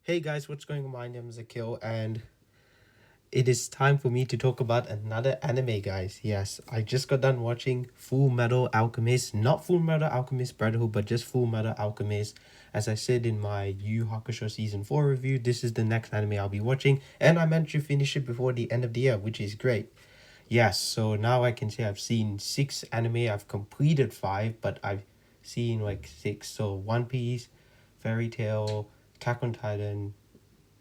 Hey guys, what's going on? My name is Akil, and it is time for me to talk about another anime, guys. Yes, I just got done watching Full Metal Alchemist, not Full Metal Alchemist Brotherhood, but just Full Metal Alchemist. As I said in my Yu Hakusho Season 4 review, this is the next anime I'll be watching, and I managed to finish it before the end of the year, which is great. Yes, so now I can say I've seen six anime, I've completed five, but I've seen like six. So One Piece, Fairy Tail, Attack on Titan,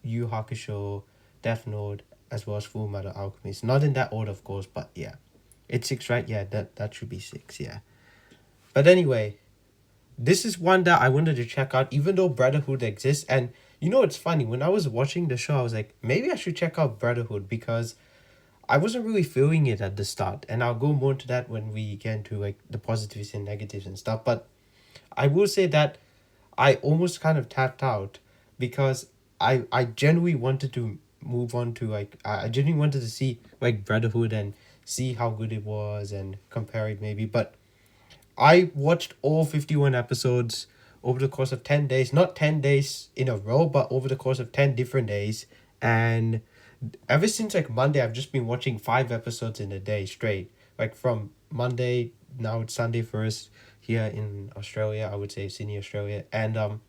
Yu Hakusho, Death Note, as well as Full Metal Alchemist. Not in that order, of course, but yeah. It's six, right? Yeah, that should be six, yeah. But anyway, this is one that I wanted to check out, even though Brotherhood exists. And you know, it's funny, when I was watching the show, I was like, maybe I should check out Brotherhood because I wasn't really feeling it at the start. And I'll go more into that when we get into like the positives and negatives and stuff. But I will say that I almost kind of tapped out because I genuinely wanted to move on to like I genuinely wanted to see like Brotherhood and see how good it was and compare it maybe. But I watched all 51 episodes over the course of 10 days, not 10 days in a row, but over the course of 10 different days. And ever since like Monday, I've just been watching 5 episodes in a day straight. Like from Monday, now it's Sunday first here in Australia, I would say Sydney, Australia. And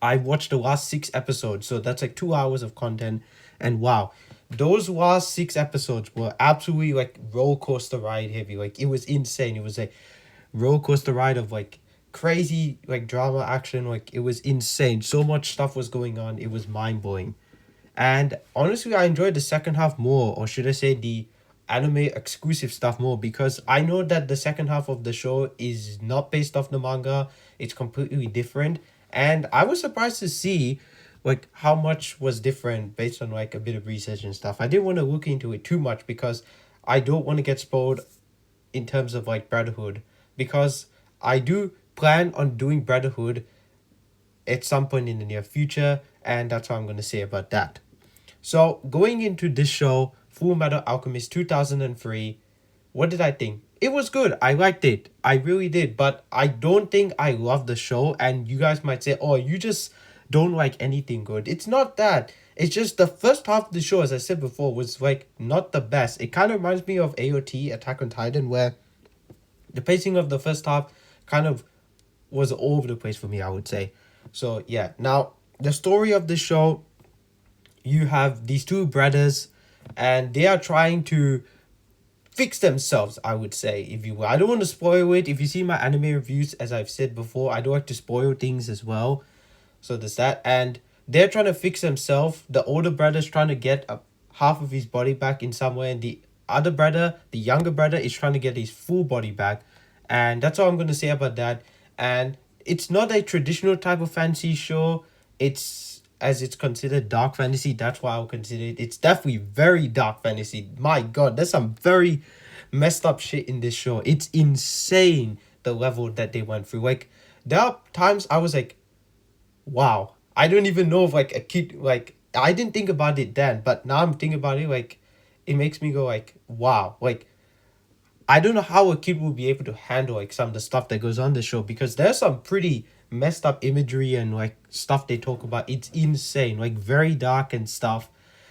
I watched the last 6 episodes, so that's like 2 hours of content. And wow, those last 6 episodes were absolutely like roller coaster ride heavy. Like it was insane. It was a roller coaster ride of like crazy like drama action. Like it was insane. So much stuff was going on. It was mind blowing. And honestly, I enjoyed the second half more, or should I say the anime exclusive stuff more, because I know that the second half of the show is not based off the manga. It's completely different. And I was surprised to see like how much was different based on like a bit of research and stuff. I didn't want to look into it too much because I don't want to get spoiled in terms of like Brotherhood, because I do plan on doing Brotherhood at some point in the near future, and that's what I'm going to say about that. So going into this show, Full Metal Alchemist 2003, what did I think? It was good. I liked it. I really did. But I don't think I loved the show. And you guys might say, oh, you just don't like anything good. It's not that. It's just the first half of the show, as I said before, was like not the best. It kind of reminds me of AOT, Attack on Titan, where the pacing of the first half kind of was all over the place for me, I would say. So yeah. Now, the story of the show, you have these two brothers and they are trying to fix themselves, I would say, if you will. I don't want to spoil it. If you see my anime reviews, as I've said before, I don't like to spoil things as well. So there's that. And they're trying to fix themselves. The older brother's trying to get half of his body back in some way, and the other brother, the younger brother, is trying to get his full body back. And that's all I'm going to say about that. And it's not a traditional type of fantasy show. It's, as it's considered dark fantasy, that's why I'll consider it. It's definitely very dark fantasy. My god, there's some very messed up shit in this show. It's insane the level that they went through. Like there are times I was like, wow, I don't even know if like a kid, like I didn't think about it then, but now I'm thinking about it, like it makes me go like, wow, like I don't know how a kid will be able to handle like some of the stuff that goes on the show, because there's some pretty messed up imagery and like stuff they talk about. It's insane, like very dark and stuff.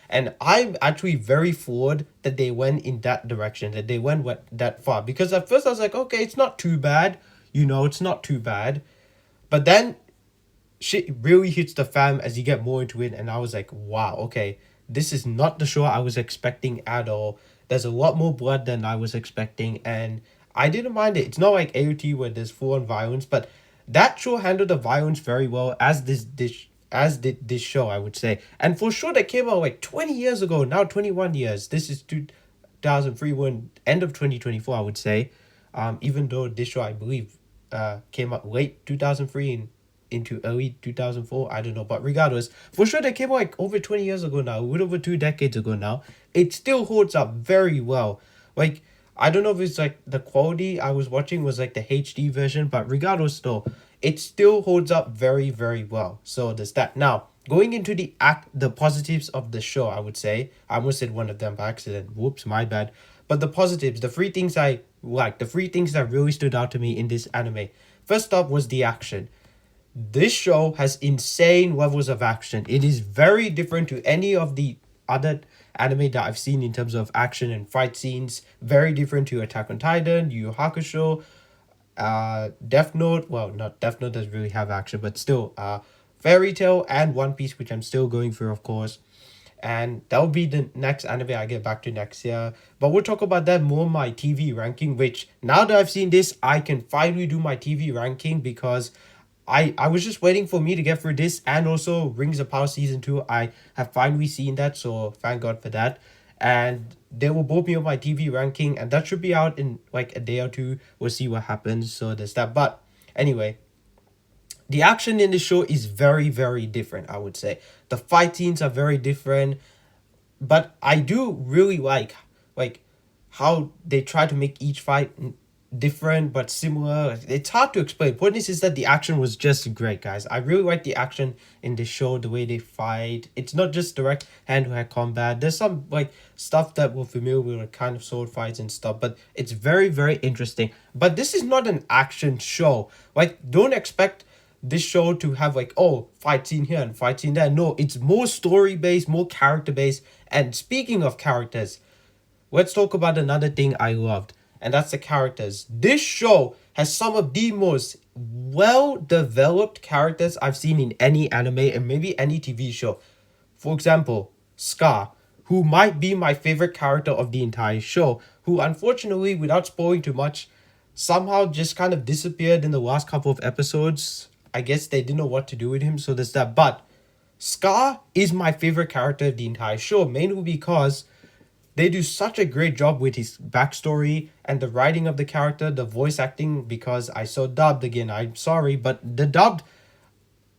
And I'm actually very floored that they went in that direction, that they went that far. Because at first I was like, okay, it's not too bad. You know, it's not too bad. But then shit really hits the fan as you get more into it, and I was like, wow, okay, this is not the show I was expecting at all. There's a lot more blood than I was expecting, and I didn't mind it. It's not like AOT where there's full on violence, but that show handled the violence very well, as as did this show, I would say. And for sure that came out like 20 years ago, now 21 years. This is 2003, when end of 2024, I would say. Even though this show, I believe, came out late 2003 and into early 2004, I don't know, but regardless, for sure they came out like over 20 years ago now, a little over 2 decades ago now. It still holds up very well. Like I don't know if it's like the quality I was watching was like the HD version, but regardless though, it still holds up very, very well. So there's that. Now going into the positives of the show, I would say, I almost said one of them by accident, whoops, my bad. But the positives, the three things I like, the three things that really stood out to me in this anime, first up was the action. this show has insane levels of action. It is very different to any of the other anime that I've seen in terms of action and fight scenes. Very different to Attack on Titan, Yu Yu Hakusho, Death Note. Well, not Death Note doesn't really have action, but still, Fairy Tail and One Piece, which I'm still going through, of course. And that will be the next anime I get back to next year. But we'll talk about that more my TV ranking, which now that I've seen this, I can finally do my TV ranking because I was just waiting for me to get through this and also Rings of Power Season 2. I have finally seen that, so thank God for that. And they will both be on my TV ranking, and that should be out in like a day or two. We'll see what happens. So there's that. But anyway, the action in the show is very, very different, I would say. The fight scenes are very different, but I do really like how they try to make each fight different but similar. It's hard to explain. Point is that the action was just great, guys. I really like the action in this show, the way they fight. It's not just direct hand-to-hand combat. There's some like stuff that we're familiar with, like kind of sword fights and stuff, but it's very, very interesting. But this is not an action show. Like, don't expect this show to have like, oh, fight scene here and fight scene there. No, it's more story based, more character based. And speaking of characters, let's talk about another thing I loved, and that's the characters. This show has some of the most well developed characters I've seen in any anime and maybe any TV show. For example, Scar, who might be my favorite character of the entire show, who unfortunately, without spoiling too much, somehow just kind of disappeared in the last couple of episodes. I guess they didn't know what to do with him, so there's that. But Scar is my favorite character of the entire show, mainly because they do such a great job with his backstory and the writing of the character, the voice acting, because I saw dubbed again. I'm sorry, but the dubbed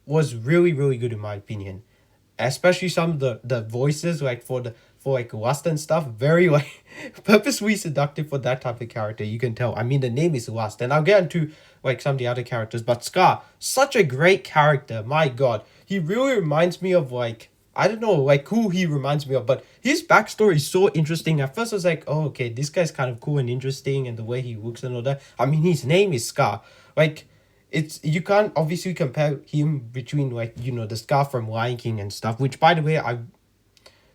was really, really good in my opinion. Especially some of the voices, like for like Lust and stuff, very like purposely seductive for that type of character. You can tell. I mean, the name is Lust, and I'll get into like some of the other characters. But Scar, such a great character. My God, he really reminds me of like, I don't know, like who he reminds me of, but his backstory is so interesting. At first, I was like, oh, okay, this guy's kind of cool and interesting, and the way he looks and all that. I mean, his name is Scar. Like, it's, you can't obviously compare him between like, you know, the Scar from Lion King and stuff. Which, by the way, I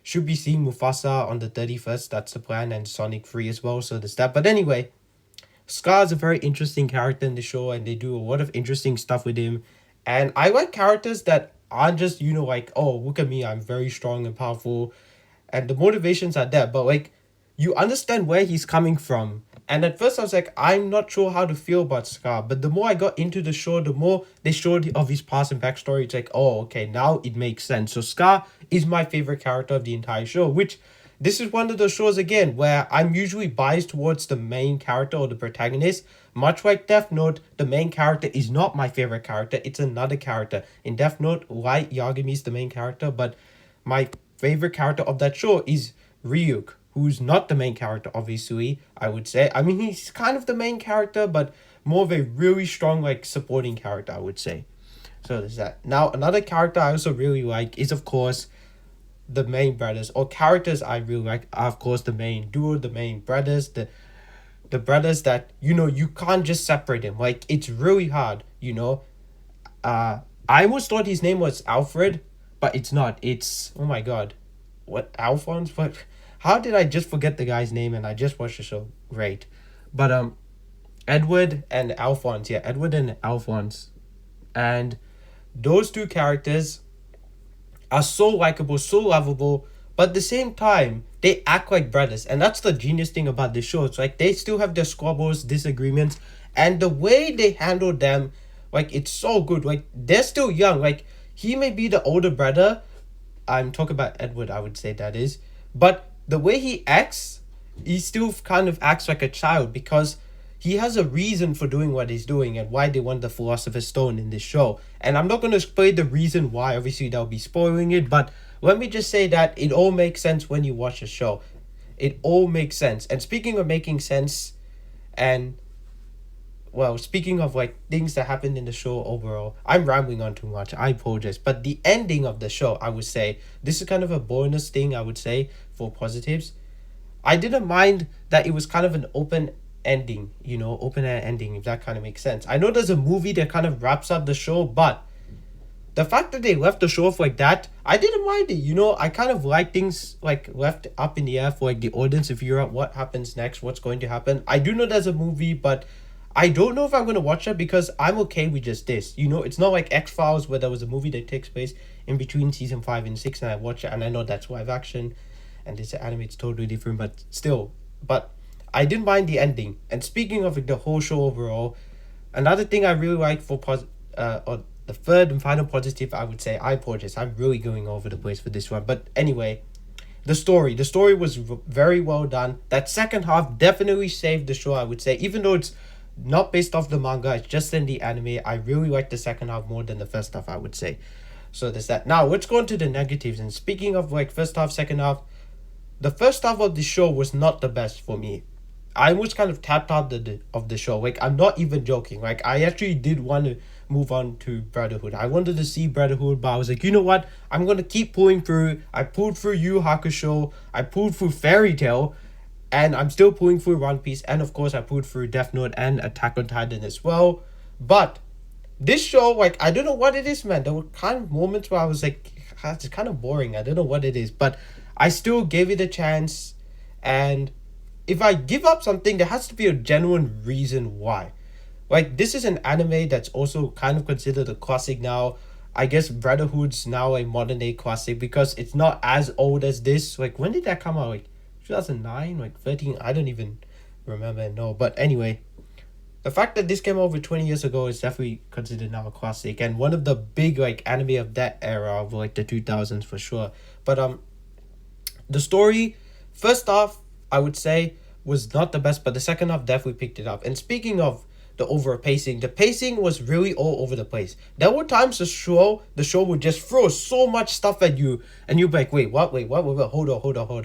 should be seeing Mufasa on the 31st. That's the plan, and Sonic 3 as well. So there's that. But anyway, Scar is a very interesting character in the show, and they do a lot of interesting stuff with him. And I like characters that aren't just, you know, like, oh, look at me, I'm very strong and powerful. And the motivations are there, but like, you understand where he's coming from. And at first I was like, I'm not sure how to feel about Scar. But the more I got into the show, the more they showed of his past and backstory. It's like, oh, okay, now it makes sense. So Scar is my favorite character of the entire show, which this is one of those shows again where I'm usually biased towards the main character or the protagonist. Much like Death Note, the main character is not my favorite character. It's another character. In Death Note, Light Yagami is the main character, but my favorite character of that show is Ryuk, who's not the main character, obviously, I would say. I mean, he's kind of the main character, but more of a really strong, like, supporting character, I would say. So there's that. Now, another character I also really like is, of course, the main brothers, or characters I really like are, of course, the main duo, the main brothers, the brothers that, you know, you can't just separate them. Like, it's really hard, you know. I almost thought his name was Alfred, but it's not. It's, oh my God, what, Alphonse? What? How did I just forget the guy's name and I just watched the show? Great. But Edward and Alphonse, yeah, Edward and Alphonse. And those two characters are so likable, so lovable, but at the same time, they act like brothers. And that's the genius thing about this show. It's like they still have their squabbles, disagreements, and the way they handle them, like, it's so good. Like, they're still young. Like, he may be the older brother. I'm talking about Edward, I would say that is. But the way he acts, he still kind of acts like a child because he has a reason for doing what he's doing and why they want the Philosopher's Stone in this show. And I'm not going to explain the reason why, obviously that'll be spoiling it, but let me just say that it all makes sense when you watch the show. It all makes sense. And speaking of making sense, and well, speaking of like things that happened in the show overall, I'm rambling on too much, I apologize. But the ending of the show, I would say, this is kind of a bonus thing, I would say, for positives. I didn't mind that it was kind of an open ending, you know, open air ending, if that kind of makes sense. I know there's a movie that kind of wraps up the show, but the fact that they left the show off like that, I didn't mind it. You know, I kind of like things like left up in the air for like the audience to figure out what happens next, what's going to happen. I do know there's a movie, but I don't know if I'm gonna watch it because I'm okay with just this. You know, it's not like X-Files where there was a movie that takes place in between season 5 and 6, and I watch it, and I know that's live action, and this anime it's totally different, but still. But I didn't mind the ending. And speaking of like, the whole show overall, another thing I really like for or the third and final positive, I would say, I apologize, I'm really going over the place for this one, but anyway, the story was very well done. That second half definitely saved the show, I would say, even though it's not based off the manga, it's just in the anime. I really like the second half more than the first half, I would say. So there's that. Now let's go into the negatives. And speaking of like first half, second half, the first half of the show was not the best for me. I was kind of tapped out of the show. Like, I'm not even joking. Like, I actually did want to move on to Brotherhood. I wanted to see Brotherhood, but I was like, you know what? I'm going to keep pulling through. I pulled through Yu Hakusho. I pulled through Fairy Tail. And I'm still pulling through One Piece. And, of course, I pulled through Death Note and Attack on Titan as well. But this show, like, I don't know what it is, man. There were kind of moments where I was like, it's kind of boring. I don't know what it is. But I still gave it a chance. And if I give up something, there has to be a genuine reason why. Like, this is an anime that's also kind of considered a classic now. I guess Brotherhood's now a modern day classic because it's not as old as this. Like, when did that come out? Like, 2009? Like, 13? I don't even remember, no. But anyway, the fact that this came over 20 years ago is definitely considered now a classic. And one of the big, like, anime of that era of, like, the 2000s for sure. But, the story, first off, I would say, was not the best, but the second half definitely picked it up. And speaking of the over pacing, the pacing was really all over the place. There were times the show would just throw so much stuff at you, and you'd be like, wait, what, hold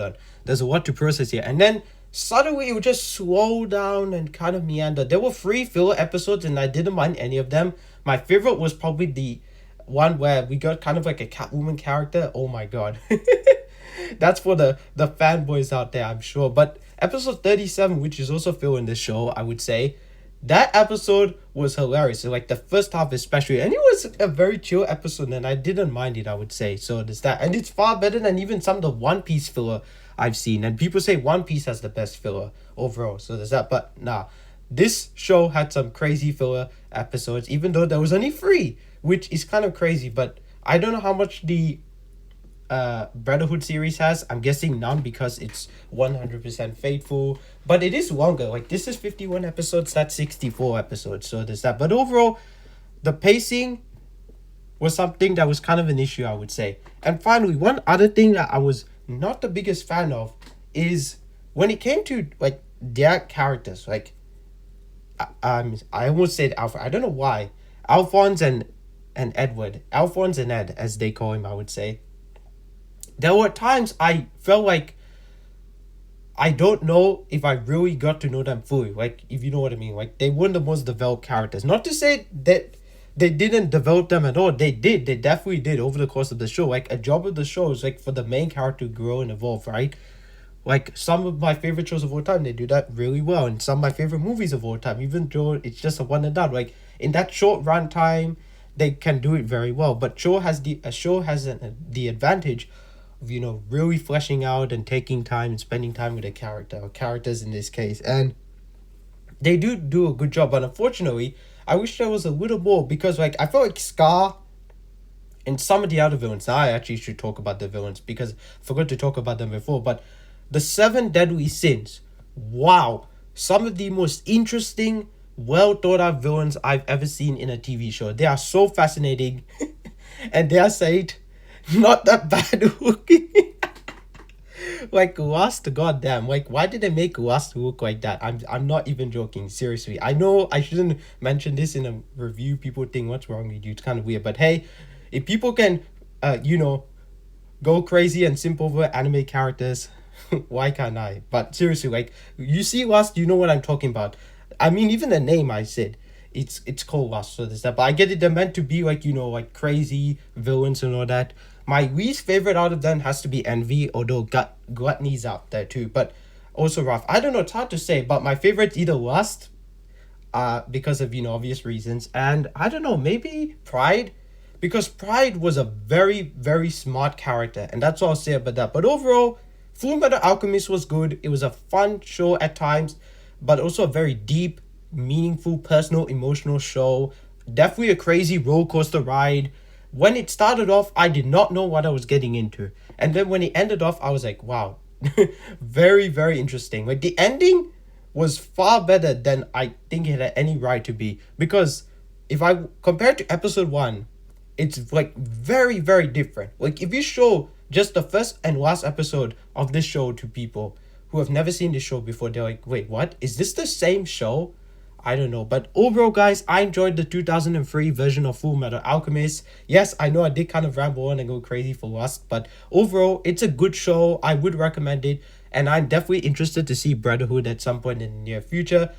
on. There's a lot to process here. And then suddenly it would just slow down and kind of meander. There were 3 filler episodes, and I didn't mind any of them. My favorite was probably the one where we got kind of like a Catwoman character. Oh my god. That's for the fanboys out there, I'm sure. But episode 37, which is also filled in this show, I would say, that episode was hilarious. So, like, the first half especially. And it was a very chill episode, and I didn't mind it, I would say. So there's that. And it's far better than even some of the One Piece filler I've seen. And people say One Piece has the best filler overall. So there's that. But nah, this show had some crazy filler episodes, even though there was only 3, which is kind of crazy. But I don't know how much the Brotherhood series has. I'm guessing none because it's 100% faithful, but it is longer. Like, this is 51 episodes, that's 64 episodes, so there's that. But overall, the pacing was something that was kind of an issue, I would say. And finally, one other thing that I was not the biggest fan of is when it came to like their characters. Like, I almost said Alpha, I don't know why. Alphonse and Edward, Alphonse and Ed as they call him, I would say. There were times I felt like I don't know if I really got to know them fully. Like, if you know what I mean. Like, they weren't the most developed characters. Not to say that they didn't develop them at all. They did. They definitely did over the course of the show. Like, a job of the show is, like, for the main character to grow and evolve, right? Like, some of my favorite shows of all time, they do that really well. And some of my favorite movies of all time, even though it's just a one and done. Like, in that short run time, they can do it very well. But a show has the advantage of, you know, really fleshing out and taking time and spending time with a character, or characters in this case. And they do a good job. But unfortunately, I wish there was a little more, because, like, I felt like Scar and some of the other villains. Now I actually should talk about the villains because I forgot to talk about them before. But the 7 deadly sins, wow, some of the most interesting, well thought out villains I've ever seen in a TV show. They are so fascinating and they are said not that bad looking. Like, Rust, goddamn, like, why did they make Rust look like that? I'm not even joking, seriously. I know I shouldn't mention this in a review. People think, what's wrong with you? It's kind of weird, but hey, if people can go crazy and simp over anime characters, why can't I? But seriously, like, you see Rust, you know what I'm talking about. I mean, even the name I said, it's called Rust, so there's that. But I get it, they're meant to be, like, you know, like, crazy villains and all that. My least favorite out of them has to be Envy, although Gluttony's out there too, but also Rough. I don't know, it's hard to say, but my favorite's either Lust, because of, you know, obvious reasons, and I don't know, maybe Pride, because Pride was a very, very smart character, and that's all I'll say about that. But overall, Full Metal Alchemist was good. It was a fun show at times, but also a very deep, meaningful, personal, emotional show. Definitely a crazy roller coaster ride. When it started off, I did not know what I was getting into. And then when it ended off, I was like, wow, very, very interesting. Like, the ending was far better than I think it had any right to be. Because if I compare it to episode 1, it's like very, very different. Like, if you show just the first and last episode of this show to people who have never seen this show before, they're like, wait, what? Is this the same show? I don't know. But overall, guys, I enjoyed the 2003 version of Full Metal Alchemist. Yes, I know I did kind of ramble on and go crazy for Lust, but overall, it's a good show. I would recommend it. And I'm definitely interested to see Brotherhood at some point in the near future.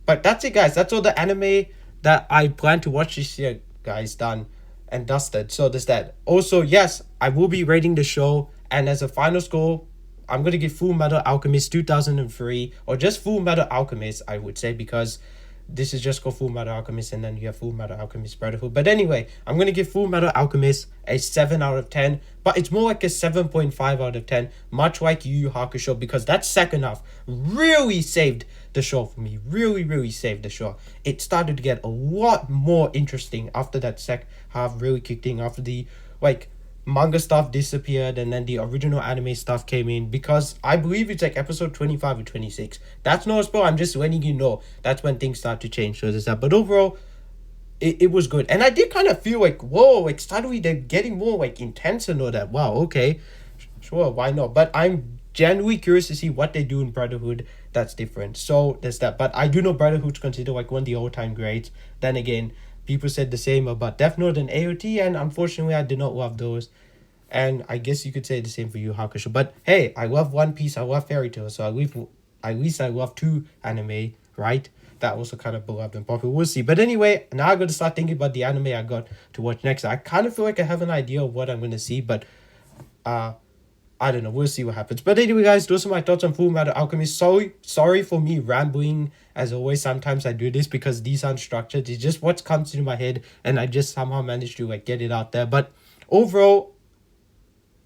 But that's it, guys. That's all the anime that I plan to watch this year, guys. Done and dusted. So there's that. Also, yes, I will be rating the show. And as a final score, I'm going to give Full Metal Alchemist 2003, or just Full Metal Alchemist, I would say, because this is just called Full Metal Alchemist, and then you have Full Metal Alchemist Brotherhood. But anyway, I'm going to give Full Metal Alchemist a 7 out of 10, but it's more like a 7.5 out of 10, much like Yu Yu Hakusho, because that second half really saved the show for me. Really, really saved the show. It started to get a lot more interesting after that second half really kicked in, after the, like, manga stuff disappeared and then the original anime stuff came in, because I believe it's like episode 25 or 26. That's no spoil, I'm just letting you know that's when things start to change. So there's that. But overall, it was good. And I did kind of feel like, whoa, like suddenly they're getting more like intense and all that. Wow, okay, sure, why not? But I'm genuinely curious to see what they do in Brotherhood that's different. So there's that. But I do know Brotherhood's considered like one of the all-time greats. Then again, people said the same about Death Note and AOT, and unfortunately I did not love those. And I guess you could say the same for Yu Yu Hakusho. But hey, I love One Piece, I love Fairy Tail, so at least I love 2 anime, right? That also kind of beloved and popular. We'll see. But anyway, now I got to start thinking about the anime I got to watch next. I kind of feel like I have an idea of what I'm going to see, but I don't know. We'll see what happens. But anyway, guys, those are my thoughts on Full Metal Alchemist. Sorry for me rambling. As always, sometimes I do this because these aren't structured. It's just what comes into my head, and I just somehow managed to like get it out there. But overall,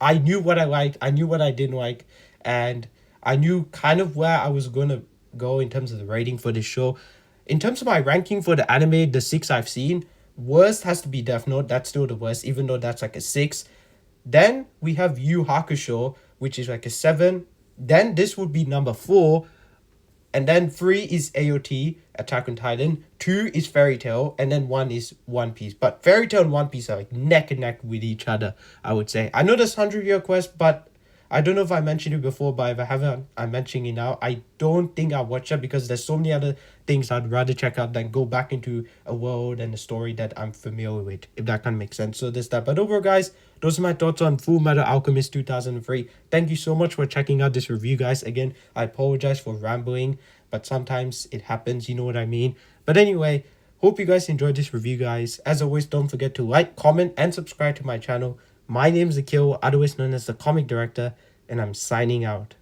I knew what I liked, I knew what I didn't like, and I knew kind of where I was going to go in terms of the rating for this show. In terms of my ranking for the anime, the 6 I've seen, worst has to be Death Note. That's still the worst, even though that's like a 6. Then we have Yu Yu Hakusho, which is like a 7. Then this would be number 4. And then 3 is AOT, Attack on Titan. 2 is Fairy Tail. And then 1 is One Piece. But Fairy Tail and One Piece are like neck and neck with each other, I would say. I know there's 100-Year Quest, but I don't know if I mentioned it before, but if I haven't, I'm mentioning it now. I don't think I'll watch it because there's so many other things I'd rather check out than go back into a world and a story that I'm familiar with, if that kind of makes sense. So there's that. But overall, guys, those are my thoughts on Full Metal Alchemist 2003. Thank you so much for checking out this review, guys. Again, I apologize for rambling, but sometimes it happens, you know what I mean. But anyway, hope you guys enjoyed this review, guys. As always, don't forget to like, comment, and subscribe to my channel. My name is Akil, otherwise known as the Comic Director, and I'm signing out.